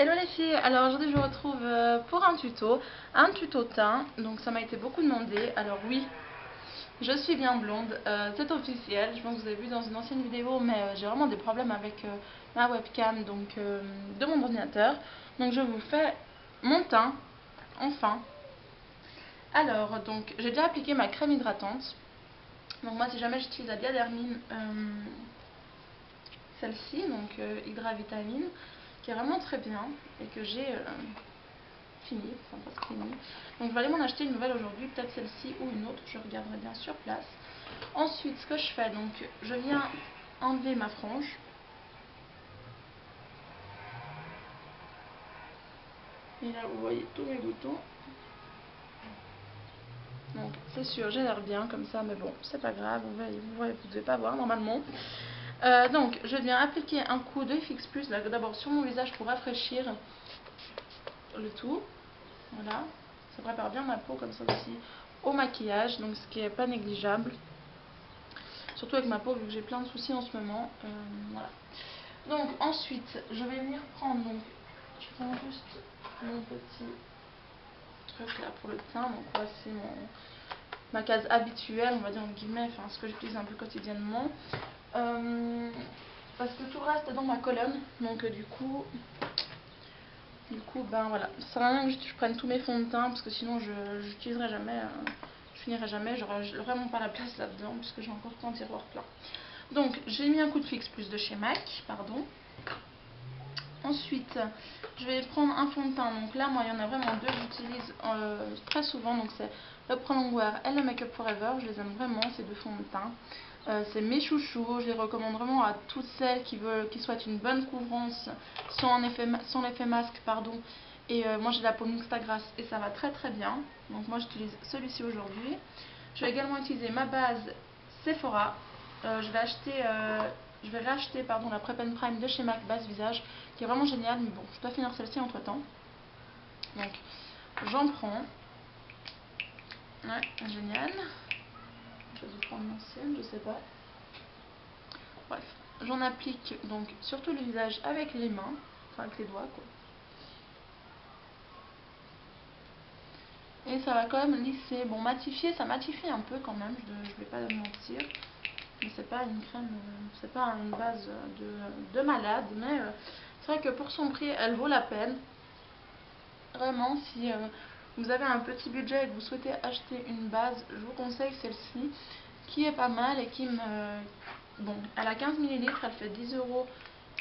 Hello les filles, alors aujourd'hui je vous retrouve pour un tuto teint, donc ça m'a été beaucoup demandé. Alors oui, je suis bien blonde, c'est officiel, je pense que vous avez vu dans une ancienne vidéo, mais j'ai vraiment des problèmes avec ma webcam de mon ordinateur. Donc je vous fais mon teint, enfin. Alors donc j'ai déjà appliqué ma crème hydratante, donc moi si jamais j'utilise la Diadermine, celle-ci, donc Hydra Vitamine, qui est vraiment très bien et que j'ai fini, enfin presque fini. Donc je vais aller m'en acheter une nouvelle aujourd'hui, peut-être celle-ci ou une autre, je regarderai bien sur place. Ensuite, ce que je fais, donc je viens enlever ma frange. Et là, vous voyez tous mes boutons. Donc c'est sûr, j'ai l'air bien comme ça, mais bon, c'est pas grave, vous devez pas voir normalement. Donc je viens appliquer un coup de FX Plus d'abord sur mon visage pour rafraîchir le tout. Voilà, ça prépare bien ma peau comme ça aussi au maquillage, donc ce qui est pas négligeable. Surtout avec ma peau, vu que j'ai plein de soucis en ce moment. Voilà. Donc ensuite, je vais venir prendre, donc je prends juste mon petit truc là pour le teint. Donc voici ma case habituelle, on va dire en guillemets, enfin ce que j'utilise un peu quotidiennement. Parce que tout reste dans ma colonne, donc du coup ben voilà, ça sert à rien que je prenne tous mes fonds de teint parce que sinon je n'utiliserai jamais, je finirai jamais, j'aurai vraiment pas la place là-dedans puisque j'ai encore plein de tiroirs plein. Donc j'ai mis un coup de fixe plus de chez MAC, pardon. Ensuite, je vais prendre un fond de teint. Donc là, moi, il y en a vraiment deux que j'utilise très souvent. Donc c'est le Prolongwear et le Make Up Forever. Je les aime vraiment, ces deux fonds de teint. C'est mes chouchous. Je les recommande vraiment à toutes celles qui souhaitent une bonne couvrance sans l'effet masque, pardon. Et moi, j'ai la peau mixte à grasse et ça va très très bien. Donc moi, j'utilise celui-ci aujourd'hui. Je vais également utiliser ma base Sephora. Je vais racheter la Prep and Prime de chez MAC base visage qui est vraiment géniale, mais bon, je dois finir celle-ci entre temps. Donc j'en prends. Ouais, génial. Je vais prendre l'ancienne, je sais pas. Bref, j'en applique donc sur tout le visage avec les mains, enfin avec les doigts quoi. Et ça va quand même lisser. Bon, matifier, ça matifie un peu quand même, je vais pas mentir. Mais c'est pas une crème, c'est pas une base de malade, mais c'est vrai que pour son prix, elle vaut la peine. Vraiment, si vous avez un petit budget et que vous souhaitez acheter une base, je vous conseille celle-ci, qui est pas mal et qui me... Bon, elle a 15 ml, elle fait 10,99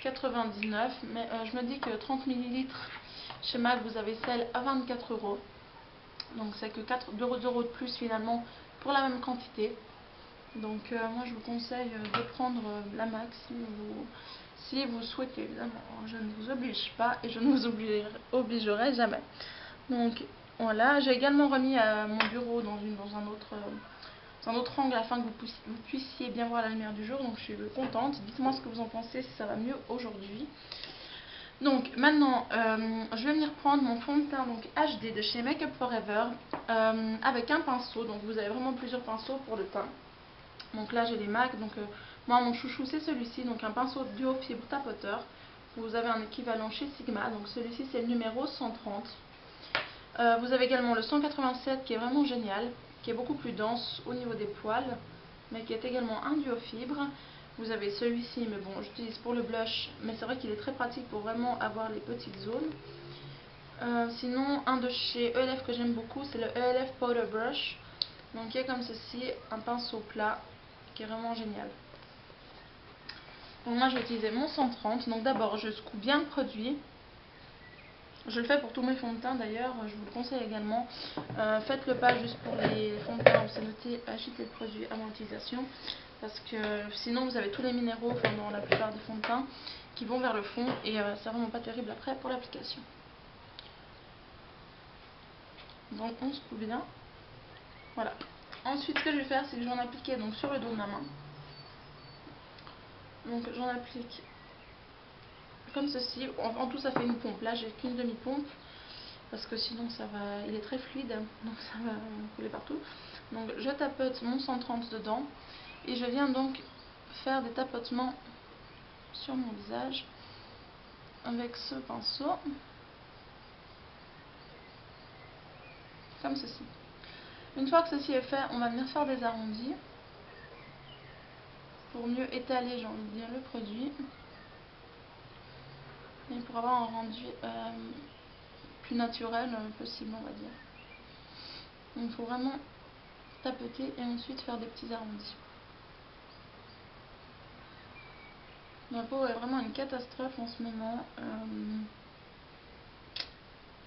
€, mais je me dis que 30 ml, chez MAC, vous avez celle à 24 €. Donc c'est que 2 € de plus finalement pour la même quantité. Donc moi je vous conseille de prendre la MAC si vous souhaitez, évidemment. Je ne vous oblige pas et je ne vous obligerai jamais. Donc voilà, j'ai également remis à mon bureau dans un autre angle afin que vous puissiez bien voir la lumière du jour. Donc je suis contente. Dites-moi ce que vous en pensez, si ça va mieux aujourd'hui. Donc maintenant, je vais venir prendre mon fond de teint donc HD de chez Make Up Forever avec un pinceau. Donc vous avez vraiment plusieurs pinceaux pour le teint. Donc là j'ai les MAC, donc moi mon chouchou c'est celui-ci, donc un pinceau duo fibre tapoteur. Vous avez un équivalent chez Sigma, donc celui-ci c'est le numéro 130. Vous avez également le 187 qui est vraiment génial, qui est beaucoup plus dense au niveau des poils, mais qui est également un duo fibre. Vous avez celui-ci, mais bon j'utilise pour le blush, mais c'est vrai qu'il est très pratique pour vraiment avoir les petites zones. Sinon un de chez ELF que j'aime beaucoup c'est le ELF Powder Brush, donc qui est comme ceci, un pinceau plat qui est vraiment génial. Donc moi je vais utiliser mon 130, donc d'abord je secoue bien le produit. Je le fais pour tous mes fonds de teint d'ailleurs, je vous le conseille également. Faites-le pas juste pour les fonds de teint où c'est noté agiter le produit avant l'utilisation, parce que sinon vous avez tous les minéraux, enfin dans la plupart des fonds de teint, qui vont vers le fond et c'est vraiment pas terrible après pour l'application. Donc on secoue bien. Voilà. Ensuite ce que je vais faire c'est que je vais en appliquer donc sur le dos de ma main. Donc j'en applique comme ceci. En tout ça fait une pompe. Là j'ai qu'une demi-pompe parce que sinon ça va, il est très fluide donc ça va couler partout. Donc je tapote mon 130 dedans et je viens donc faire des tapotements sur mon visage. avec ce pinceau, comme ceci. Une fois que ceci est fait, on va venir faire des arrondis pour mieux étaler, j'ai envie de dire, le produit et pour avoir un rendu plus naturel possible, on va dire. Donc il faut vraiment tapoter et ensuite faire des petits arrondis. Ma peau est vraiment une catastrophe en ce moment.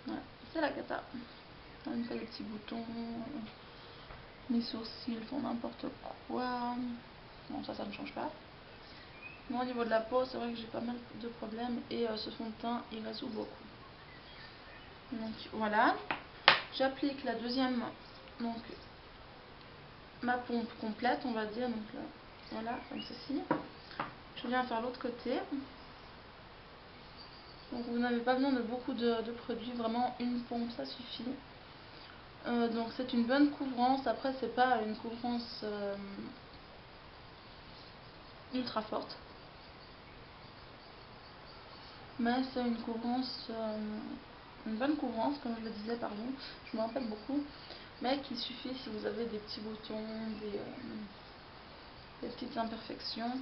Ouais, c'est la cata. Elle me fait des petits boutons, mes sourcils font n'importe quoi. Bon, ça ne change pas. Moi, au niveau de la peau, c'est vrai que j'ai pas mal de problèmes et ce fond de teint, il résout beaucoup. Donc voilà, j'applique la deuxième, donc ma pompe complète, on va dire. Donc là, voilà, comme ceci. Je viens faire l'autre côté. Donc vous n'avez pas besoin de beaucoup de produits, vraiment une pompe ça suffit. Donc c'est une bonne couvrance. Après c'est pas une couvrance ultra forte, mais c'est une couvrance, une bonne couvrance comme je le disais, pardon, je me rappelle beaucoup, mais qui suffit si vous avez des petits boutons, des petites imperfections.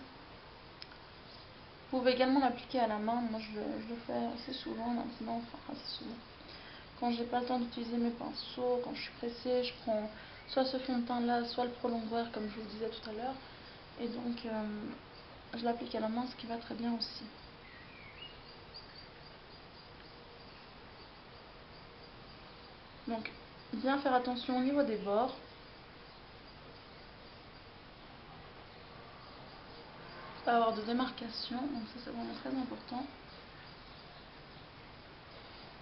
Vous pouvez également l'appliquer à la main. Moi je le fais assez souvent maintenant, enfin assez souvent. Quand j'ai pas le temps d'utiliser mes pinceaux, quand je suis pressée, je prends soit ce fond de teint là, soit le prolongeur comme je vous disais tout à l'heure. Et donc je l'applique à la main, ce qui va très bien aussi. Donc bien faire attention au niveau des bords. Pas avoir de démarcation, donc ça c'est vraiment très important.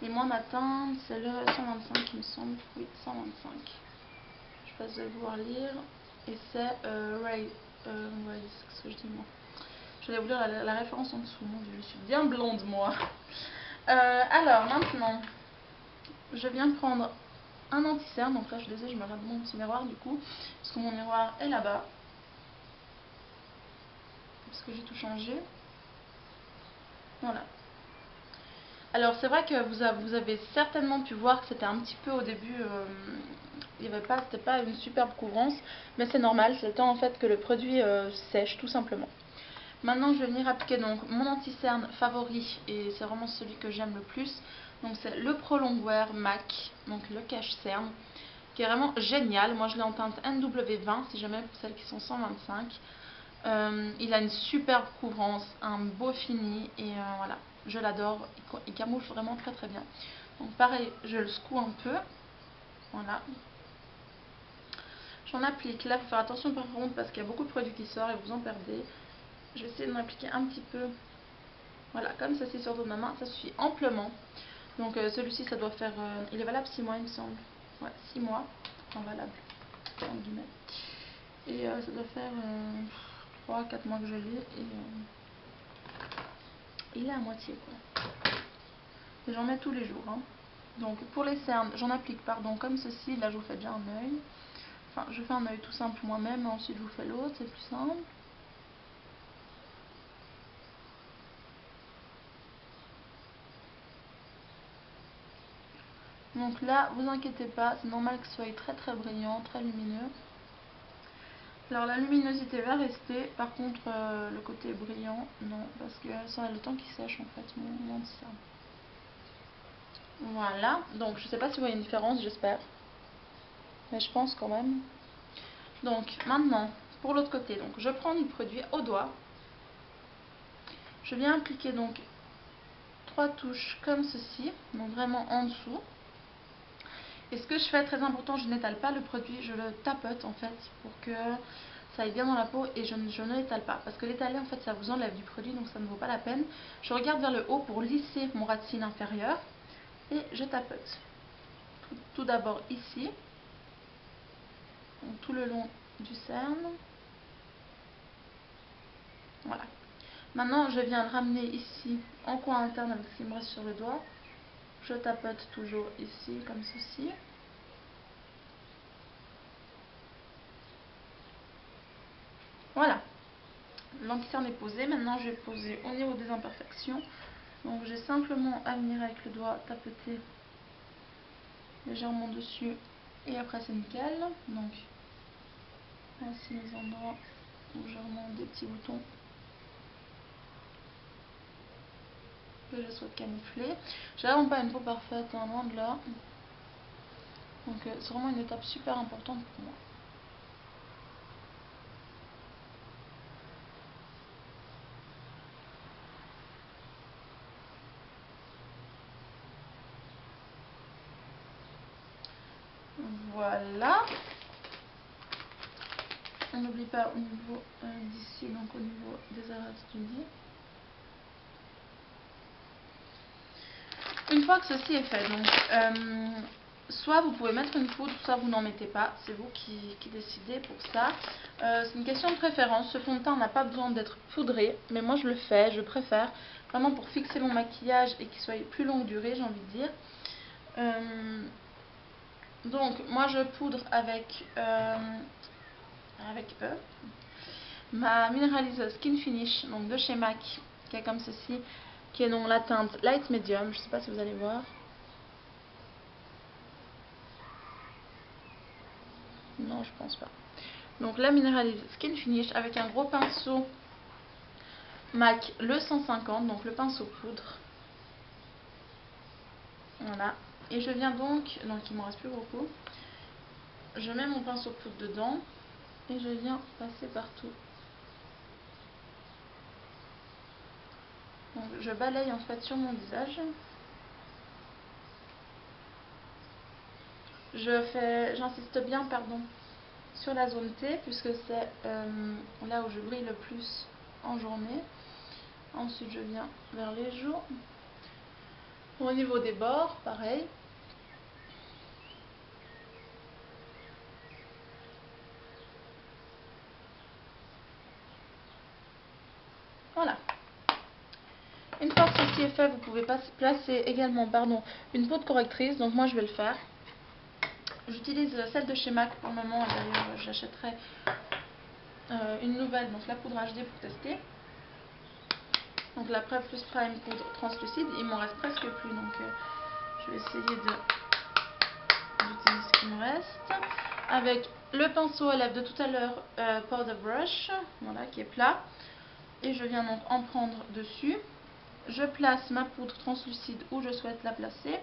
Et moi ma teinte c'est le 125 il me semble, oui 125. Je sais pas si vous allez pouvoir lire. Et c'est Ray, qu'est-ce que je dis moi? Je vais vous lire la référence en dessous, mon dieu, je suis bien blonde moi. Alors maintenant, je viens prendre un anti-cerne, donc là je suis désolée, je me regarde mon petit miroir du coup, parce que mon miroir est là-bas, parce que j'ai tout changé. Voilà. Alors c'est vrai que vous avez certainement pu voir que c'était un petit peu au début, c'était pas une superbe couvrance, mais c'est normal, c'est le temps en fait que le produit sèche tout simplement. Maintenant je vais venir appliquer donc mon anti-cerne favori, et c'est vraiment celui que j'aime le plus. Donc c'est le Prolongwear MAC, donc le cache-cerne, qui est vraiment génial. Moi je l'ai en teinte NW20, si jamais pour celles qui sont 125. Il a une superbe couvrance, un beau fini, et voilà, je l'adore, il camoufle vraiment très très bien. Donc pareil, je le secoue un peu, voilà. J'en applique, là il faut faire attention par contre parce qu'il y a beaucoup de produits qui sortent et vous en perdez. Je vais essayer d'en appliquer un petit peu, voilà, comme ceci sur le dos de ma main, ça suffit amplement. Donc celui-ci ça doit faire, il est valable 6 mois il me semble, ouais 6 mois, enfin valable, entre guillemets. Et ça doit faire 3-4 mois que je l'ai et il est à moitié quoi. Et j'en mets tous les jours. Hein. Donc pour les cernes, j'en applique pardon comme ceci. Là je vous fais déjà un œil. Enfin je fais un œil tout simple moi-même. Ensuite je vous fais l'autre, c'est plus simple. Donc là, vous inquiétez pas, c'est normal que ce soit très très brillant, très lumineux. Alors la luminosité va rester, par contre le côté brillant, non, parce que ça a le temps qui sèche en fait, mon anti-cerne. Voilà, donc je sais pas si vous voyez une différence, j'espère. Mais je pense quand même. Donc maintenant, pour l'autre côté, donc je prends du produit au doigt. Je viens appliquer donc 3 touches comme ceci, donc vraiment en dessous. Et ce que je fais, très important, je n'étale pas le produit, je le tapote en fait pour que ça aille bien dans la peau et je ne l'étale pas. Parce que l'étaler en fait ça vous enlève du produit donc ça ne vaut pas la peine. Je regarde vers le haut pour lisser mon ras de cils inférieur et je tapote. Tout d'abord ici, donc tout le long du cerne. Voilà. Maintenant je viens le ramener ici en coin interne avec ce qui me reste sur le doigt. Je tapote toujours ici comme ceci. Voilà, l'anti-cerne est posé. Maintenant je vais poser au niveau des imperfections Donc j'ai simplement à venir avec le doigt tapoter légèrement dessus et après c'est nickel. Donc ainsi les endroits où je remonte des petits boutons que je souhaite camoufler. J'ai vraiment pas une peau parfaite, hein, loin de là. Donc c'est vraiment une étape super importante pour moi. Voilà. On n'oublie pas au niveau d'ici, donc au niveau des arêtes du nez. Une fois que ceci est fait, donc soit vous pouvez mettre une poudre, soit vous n'en mettez pas. C'est vous qui décidez pour ça. C'est une question de préférence. Ce fond de teint n'a pas besoin d'être poudré, mais moi je le fais, je préfère. Vraiment pour fixer mon maquillage et qu'il soit plus longue durée, j'ai envie de dire. Donc moi je poudre avec ma minéralise Skin Finish, donc de chez MAC, qui est comme ceci, qui est donc la teinte Light Medium. Je sais pas si vous allez voir. Non, je pense pas. Donc la minéralise Skin Finish avec un gros pinceau MAC le 150, donc le pinceau poudre. Voilà. Et je viens donc il m'en reste plus beaucoup. Je mets mon pinceau poudre dedans et je viens passer partout. Donc je balaye en fait sur mon visage. J'insiste bien, pardon, sur la zone T puisque c'est là où je brille le plus en journée. Ensuite je viens vers les joues. Au niveau des bords, pareil. Voilà. Une fois que ceci est fait, vous pouvez placer également une poudre correctrice. Donc moi je vais le faire. J'utilise celle de chez MAC pour le moment. D'ailleurs j'achèterai une nouvelle, donc la poudre HD pour tester. Donc la Prep Plus Prime poudre translucide. Il m'en reste presque plus, donc je vais essayer d'utiliser ce qui me reste. Avec le pinceau à lèvres de tout à l'heure, Powder Brush, voilà, qui est plat. Et je viens donc en prendre dessus. Je place ma poudre translucide où je souhaite la placer.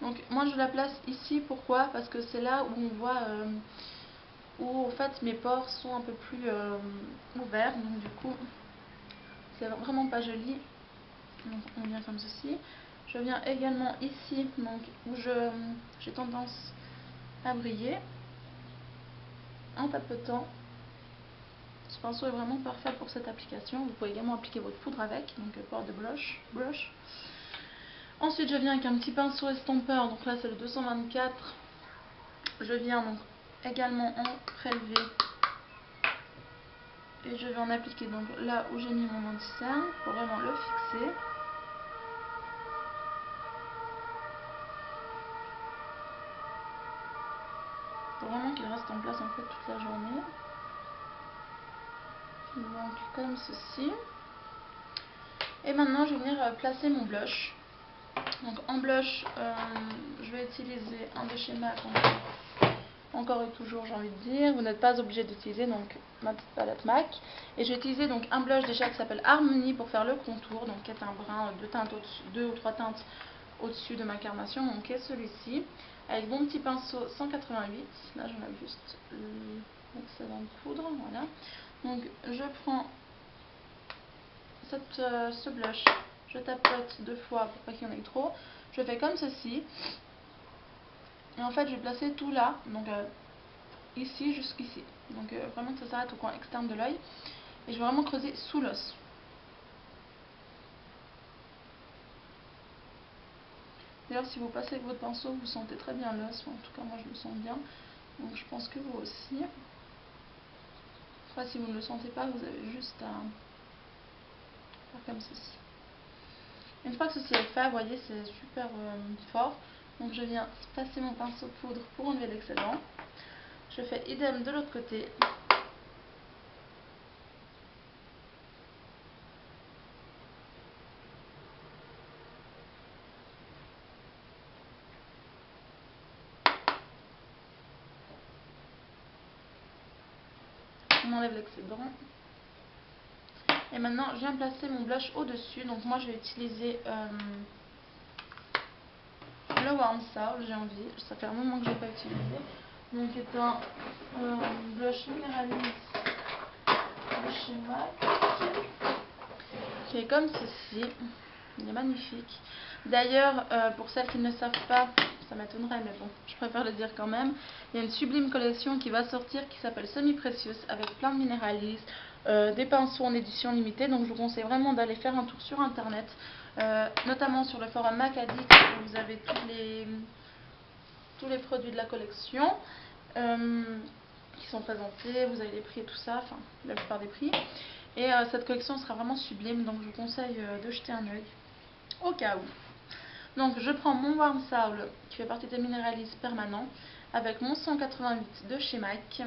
Donc moi je la place ici, pourquoi? Parce que c'est là où on voit où en fait mes pores sont un peu plus ouverts. Donc du coup c'est vraiment pas joli. Donc on vient comme ceci. Je viens également ici, donc où j'ai tendance à briller, en tapotant. Ce pinceau est vraiment parfait pour cette application. Vous pouvez également appliquer votre poudre avec, donc Powder Brush. Ensuite je viens avec un petit pinceau estompeur, donc là c'est le 224. Je viens donc également en prélever et je vais en appliquer donc là où j'ai mis mon anti-cerne pour vraiment le fixer. Pour vraiment qu'il reste en place en fait toute la journée. Donc comme ceci. Et maintenant je vais venir placer mon blush. Donc en blush, je vais utiliser un de chez MAC encore et toujours, j'ai envie de dire. Vous n'êtes pas obligé d'utiliser donc ma petite palette MAC. Et je vais utiliser donc un blush déjà qui s'appelle Harmony pour faire le contour, donc qui est un brun de teinte deux ou trois teintes au-dessus de ma carnation, donc qui est celui-ci, avec mon petit pinceau 188. Là j'en ai juste l'excellente poudre, voilà. Donc je prends ce blush, je tapote 2 fois pour pas qu'il y en ait trop. Je fais comme ceci. Et en fait je vais placer tout là, donc ici jusqu'ici. Donc vraiment que ça s'arrête au coin externe de l'œil. Et je vais vraiment creuser sous l'os. D'ailleurs si vous passez avec votre pinceau vous sentez très bien l'os, en tout cas moi je le sens bien. Donc je pense que vous aussi. Enfin, si vous ne le sentez pas, vous avez juste à faire comme ceci. Une fois que ceci est fait, vous voyez c'est super fort. Donc je viens passer mon pinceau poudre pour enlever l'excédent. Je fais idem de l'autre côté. on enlève l'excédent. Et maintenant je viens placer mon blush au dessus. Donc moi je vais utiliser le Warm Soul, j'ai envie, ça fait un moment que je n'ai pas utilisé. Donc c'est un blush minéralise de chez MAC, qui est comme ceci. Il est magnifique. D'ailleurs, pour celles qui ne le savent pas, ça m'étonnerait, mais bon, je préfère le dire quand même. Il y a une sublime collection qui va sortir qui s'appelle Semi Precious avec plein de minéralises, des pinceaux en édition limitée. Donc je vous conseille vraiment d'aller faire un tour sur internet, notamment sur le forum MAC Addict où vous avez tous les produits de la collection qui sont présentés. Vous avez les prix et tout ça, enfin la plupart des prix. Et cette collection sera vraiment sublime, donc je vous conseille de jeter un œil au cas où. Donc je prends mon Warm Soul qui fait partie des minéralises permanents avec mon 188 de chez MAC.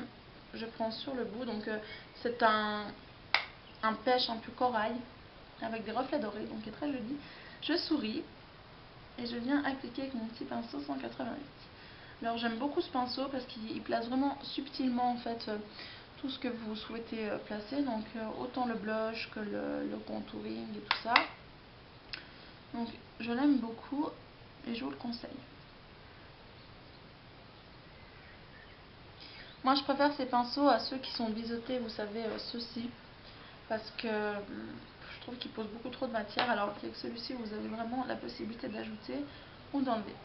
Je prends sur le bout, donc c'est un pêche un peu corail avec des reflets dorés, donc qui est très joli. Je souris et je viens appliquer avec mon petit pinceau 188. Alors j'aime beaucoup ce pinceau parce qu'il place vraiment subtilement en fait tout ce que vous souhaitez placer, donc autant le blush que le contouring et tout ça. Donc je l'aime beaucoup et je vous le conseille. Moi je préfère ces pinceaux à ceux qui sont biseautés, vous savez, ceux-ci, parce que je trouve qu'ils posent beaucoup trop de matière, alors qu'avec celui-ci vous avez vraiment la possibilité d'ajouter ou d'enlever.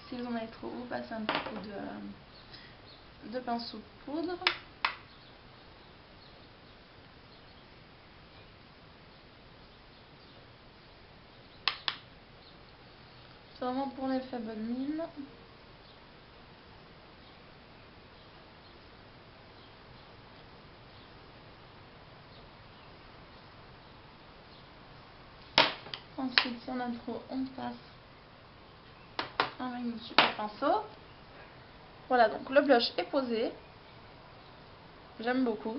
Si vous en avez trop, vous passez un petit peu de pinceau poudre. C'est vraiment pour l'effet bonne mine. Ensuite, si on a trop, on passe avec mon super pinceau. Voilà, donc le blush est posé. J'aime beaucoup.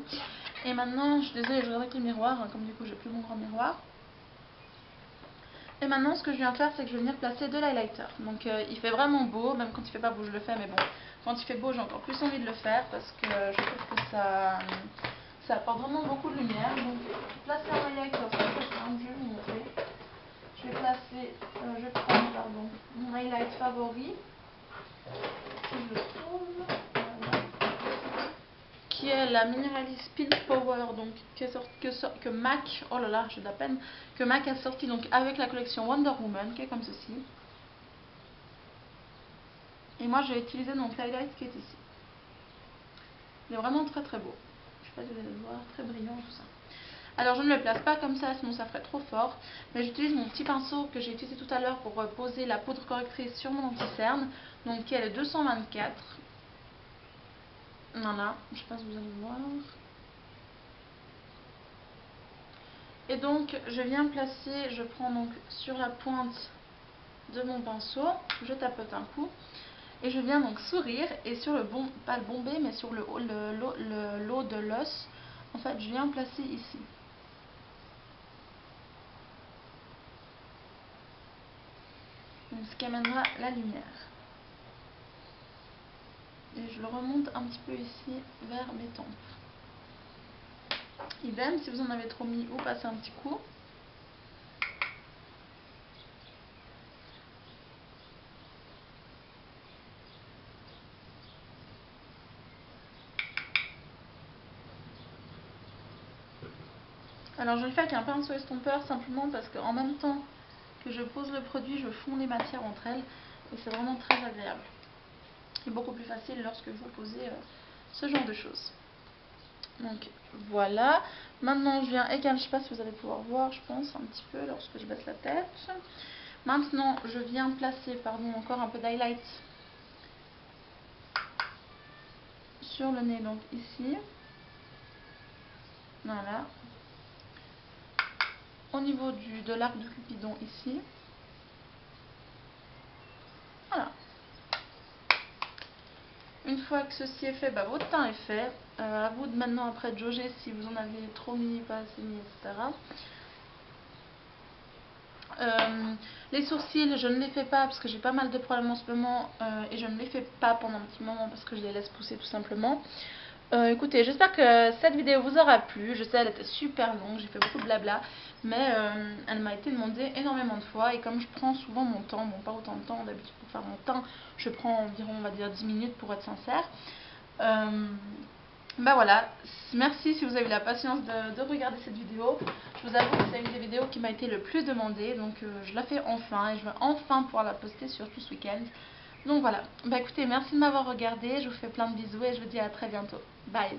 Et maintenant, je suis désolée, je regarde avec le miroir, comme du coup j'ai plus mon grand miroir. Et maintenant, ce que je viens faire, c'est que je vais venir placer de l'highlighter. Donc il fait vraiment beau, même quand il fait pas beau, je le fais, mais bon, quand il fait beau, j'ai encore plus envie de le faire parce que je trouve que ça apporte vraiment beaucoup de lumière. Donc, placer un highlighter, c'est très simple, je vais vous montrer. Je vais placer, je vais prendre, pardon, mon highlight favori, si je le trouve, voilà, qui est la Minimalist Pink Power, donc que MAC, oh là là, j'ai de la peine, que MAC a sorti donc avec la collection Wonder Woman, qui est comme ceci. Et moi j'ai utilisé donc l'highlight qui est ici. Il est vraiment très très beau. Je sais pas si vous allez le voir, très brillant tout ça. Alors je ne le place pas comme ça, sinon ça ferait trop fort. Mais j'utilise mon petit pinceau que j'ai utilisé tout à l'heure pour poser la poudre correctrice sur mon anti-cerne. Donc qui est le 224. Voilà, je sais pas si vous allez voir. Et donc je viens placer, je prends donc sur la pointe de mon pinceau, je tapote un coup. Et je viens donc sourire et sur le pas le bombé, mais sur le haut de l'os, en fait je viens placer ici. Donc, ce qui amènera la lumière. Et je le remonte un petit peu ici vers mes tempes. Idem, si vous en avez trop mis, vous passez un petit coup. Alors je le fais avec un pinceau estompeur simplement parce qu'en même temps que je pose le produit, je fonds les matières entre elles et c'est vraiment très agréable. Et beaucoup plus facile lorsque vous posez ce genre de choses. Donc voilà, maintenant je viens égaler, je ne sais pas si vous allez pouvoir voir, je pense un petit peu lorsque je baisse la tête. Maintenant je viens placer, pardon, encore un peu d'highlight sur le nez, donc ici. Voilà. Au niveau de l'arc du Cupidon ici. Voilà. Une fois que ceci est fait, votre teint est fait. À vous de maintenant après de jauger si vous en avez trop mis, pas assez mis, etc. Les sourcils, je ne les fais pas parce que j'ai pas mal de problèmes en ce moment et je ne les fais pas pendant un petit moment parce que je les laisse pousser tout simplement. Écoutez, j'espère que cette vidéo vous aura plu. Je sais, elle était super longue, j'ai fait beaucoup de blabla, mais elle m'a été demandée énormément de fois. Et comme je prends souvent mon temps, bon, pas autant de temps d'habitude pour faire mon teint, je prends environ, on va dire, 10 minutes pour être sincère. Bah voilà, merci si vous avez eu la patience de regarder cette vidéo. Je vous avoue que c'est une des vidéos qui m'a été le plus demandée, donc je la fais enfin et je vais enfin pouvoir la poster surtout ce week-end. Donc voilà, bah écoutez, merci de m'avoir regardé, je vous fais plein de bisous et je vous dis à très bientôt. Bye.